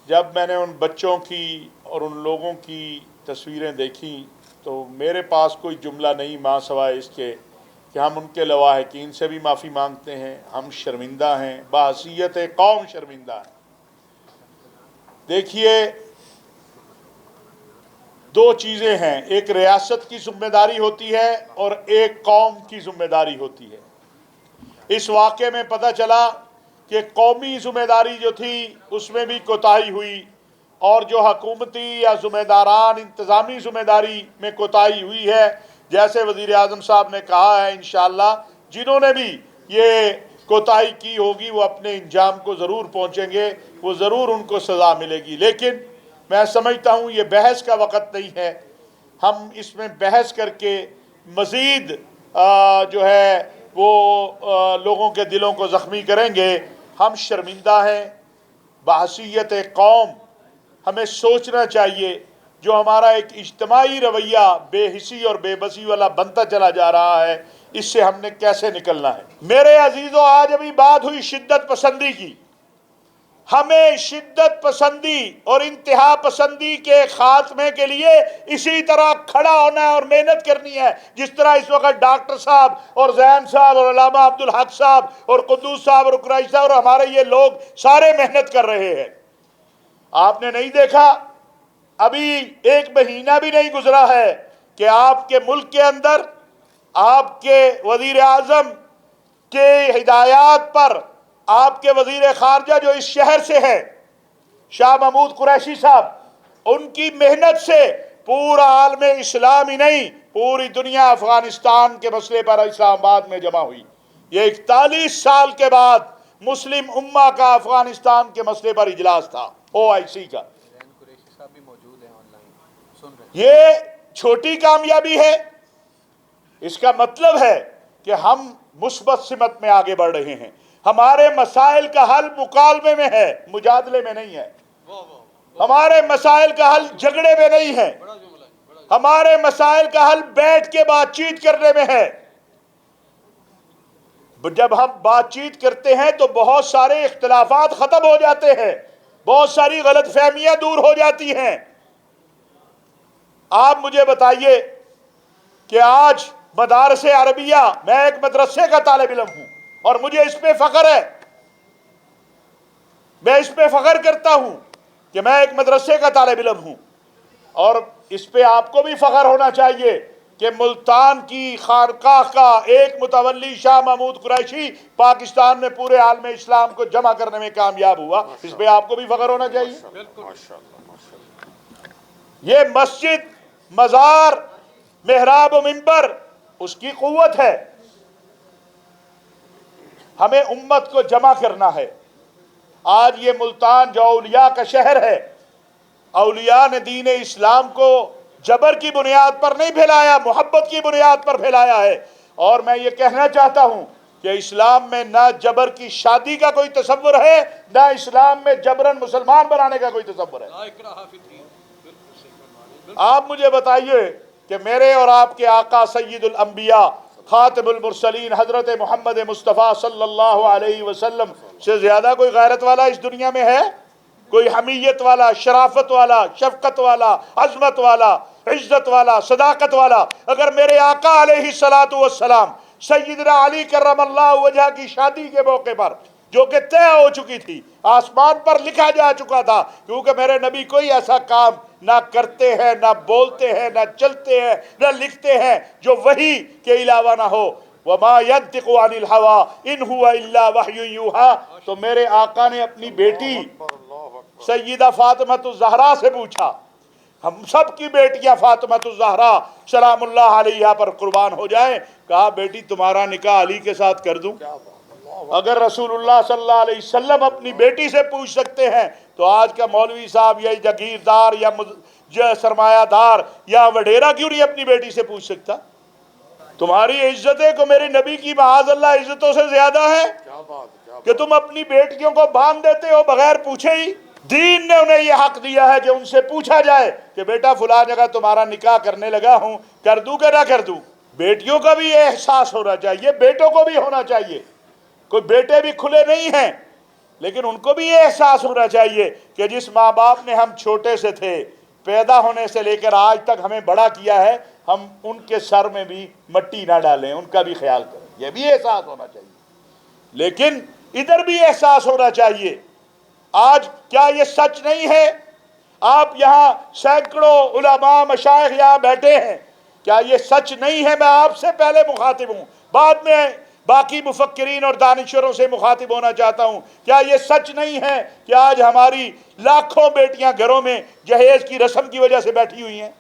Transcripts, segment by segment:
جب میں نے ان بچوں کی اور ان لوگوں کی تصویریں دیکھیں تو میرے پاس کوئی جملہ نہیں ماں سوائے اس کے کہ ہم ان کے لواحقین سے بھی معافی مانگتے ہیں، ہم شرمندہ ہیں، بحیثیت قوم شرمندہ ہیں۔ دیکھیے، دو چیزیں ہیں، ایک ریاست کی ذمہ داری ہوتی ہے اور ایک قوم کی ذمہ داری ہوتی ہے۔ اس واقعے میں پتہ چلا کہ قومی ذمہ داری جو تھی اس میں بھی کوتاہی ہوئی، اور جو حکومتی یا ذمہ داران انتظامی ذمہ داری میں کوتاہی ہوئی ہے، جیسے وزیر اعظم صاحب نے کہا ہے، انشاءاللہ جنہوں نے بھی یہ کوتاہی کی ہوگی وہ اپنے انجام کو ضرور پہنچیں گے، وہ ضرور ان کو سزا ملے گی۔ لیکن میں سمجھتا ہوں یہ بحث کا وقت نہیں ہے، ہم اس میں بحث کر کے مزید جو ہے وہ لوگوں کے دلوں کو زخمی کریں گے۔ ہم شرمندہ ہیں، بحیثیت قوم ہمیں سوچنا چاہیے، جو ہمارا ایک اجتماعی رویہ بے حسی اور بے بسی والا بنتا چلا جا رہا ہے، اس سے ہم نے کیسے نکلنا ہے۔ میرے عزیزوں، آج ابھی بات ہوئی شدت پسندی کی۔ ہمیں شدت پسندی اور انتہا پسندی کے خاتمے کے لیے اسی طرح کھڑا ہونا ہے اور محنت کرنی ہے، جس طرح اس وقت ڈاکٹر صاحب اور زین صاحب اور علامہ عبدالحق صاحب اور قدوس صاحب اور قریشی صاحب اور ہمارے یہ لوگ سارے محنت کر رہے ہیں۔ آپ نے نہیں دیکھا، ابھی ایک مہینہ بھی نہیں گزرا ہے کہ آپ کے ملک کے اندر آپ کے وزیر اعظم کے ہدایات پر آپ کے وزیر خارجہ جو اس شہر سے ہے، شاہ محمود قریشی صاحب، ان کی محنت سے پورا عالم اسلام ہی نہیں، پوری دنیا افغانستان کے مسئلے پر اسلام آباد میں جمع ہوئی۔ یہ 41 سال کے بعد مسلم امہ کا افغانستان کے مسئلے پر اجلاس تھا، OIC کا۔ یہ چھوٹی کامیابی ہے، اس کا مطلب ہے کہ ہم مثبت سمت میں آگے بڑھ رہے ہیں۔ ہمارے مسائل کا حل مکالمے میں ہے، مجادلے میں نہیں ہے۔ ہمارے مسائل کا حل جھگڑے میں نہیں ہے، ہمارے مسائل کا حل بیٹھ کے بات چیت کرنے میں ہے۔ جب ہم بات چیت کرتے ہیں تو بہت سارے اختلافات ختم ہو جاتے ہیں، بہت ساری غلط فہمیاں دور ہو جاتی ہیں۔ آپ مجھے بتائیے کہ آج مدارس عربیہ، میں ایک مدرسے کا طالب علم ہوں اور مجھے اس پہ فخر ہے، میں اس پہ فخر کرتا ہوں کہ میں ایک مدرسے کا طالب علم ہوں، اور اس پہ آپ کو بھی فخر ہونا چاہیے کہ ملتان کی خانقاہ کا ایک متولی شاہ محمود قریشی پاکستان میں پورے عالم اسلام کو جمع کرنے میں کامیاب ہوا، اس پہ آپ کو بھی فخر ہونا چاہیے۔ یہ مسجد، مزار، محراب و منبر، اس کی قوت ہے۔ ہمیں امت کو جمع کرنا ہے۔ آج یہ ملتان جو اولیاء کا شہر ہے، اولیاء نے دین اسلام کو جبر کی بنیاد پر نہیں پھیلایا، محبت کی بنیاد پر پھیلایا ہے۔ اور میں یہ کہنا چاہتا ہوں کہ اسلام میں نہ جبر کی شادی کا کوئی تصور ہے، نہ اسلام میں جبرن مسلمان بنانے کا کوئی تصور ہے۔ آپ مجھے بتائیے کہ میرے اور آپ کے آقا سید الانبیاء خاتم المرسلین حضرت محمد مصطفیٰ صلی اللہ علیہ وسلم سے زیادہ کوئی غیرت والا اس دنیا میں ہے؟ کوئی حمیت والا، شرافت والا، شفقت والا، عظمت والا، عزت والا، صداقت والا؟ اگر میرے آقا علیہ السلام سیدنا علی کرم اللہ وجہ کی شادی کے موقع پر، جو کہ طے ہو چکی تھی، آسمان پر لکھا جا چکا تھا، کیونکہ میرے نبی کوئی ایسا کام نہ کرتے ہیں، نہ بولتے ہیں، نہ چلتے ہیں، نہ لکھتے ہیں جو وحی کے علاوہ نہ ہو۔ وَمَا يَنْطِقُ عَنِ الْهَوَىٰ إِنْ هُوَ إِلَّا وَحْيٌ يُوحَىٰ۔ تو میرے آقا نے اپنی بیٹی سیدہ فاطمۃ الزہرا سے پوچھا، ہم سب کی بیٹیاں فاطمۃ الزہرا سلام اللہ علیہا پر قربان ہو جائیں، کہا بیٹی تمہارا نکاح علی کے ساتھ کر دوں؟ اگر رسول اللہ صلی اللہ علیہ وسلم اپنی بیٹی سے پوچھ سکتے ہیں تو آج کا مولوی صاحب یا جاگیردار یا سرمایہ دار یا وڈیرا کیوں نہیں اپنی بیٹی سے پوچھ سکتا؟ تمہاری عزتیں کو میری نبی کی معاذ اللہ عزتوں سے زیادہ ہے کہ تم اپنی بیٹیوں کو باندھ دیتے ہو بغیر پوچھے ہی؟ دین نے انہیں یہ حق دیا ہے کہ ان سے پوچھا جائے کہ بیٹا فلاں جگہ تمہارا نکاح کرنے لگا ہوں، کر دوں کہ نہ کر دوں؟ بیٹیوں کا بھی یہ احساس ہونا چاہیے، بیٹوں کو بھی ہونا چاہیے۔ کوئی بیٹے بھی کھلے نہیں ہیں، لیکن ان کو بھی یہ احساس ہونا چاہیے کہ جس ماں باپ نے ہم چھوٹے سے تھے، پیدا ہونے سے لے کر آج تک ہمیں بڑا کیا ہے، ہم ان کے سر میں بھی مٹی نہ ڈالیں، ان کا بھی خیال کریں، یہ بھی احساس ہونا چاہیے۔ لیکن ادھر بھی احساس ہونا چاہیے، آج کیا یہ سچ نہیں ہے؟ آپ یہاں سینکڑوں علماء مشائخ یہاں بیٹھے ہیں، کیا یہ سچ نہیں ہے؟ میں آپ سے پہلے مخاطب ہوں، بعد میں باقی مفکرین اور دانشوروں سے مخاطب ہونا چاہتا ہوں۔ کیا یہ سچ نہیں ہے کہ آج ہماری لاکھوں بیٹیاں گھروں میں جہیز کی رسم کی وجہ سے بیٹھی ہوئی ہیں؟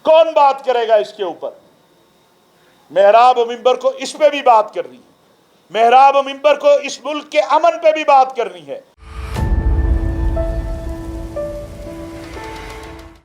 کون بات کرے گا اس کے اوپر؟ محراب و منبر کو اس پہ بھی بات کرنی ہے، محراب و منبر کو اس ملک کے امن پہ بھی بات کرنی ہے۔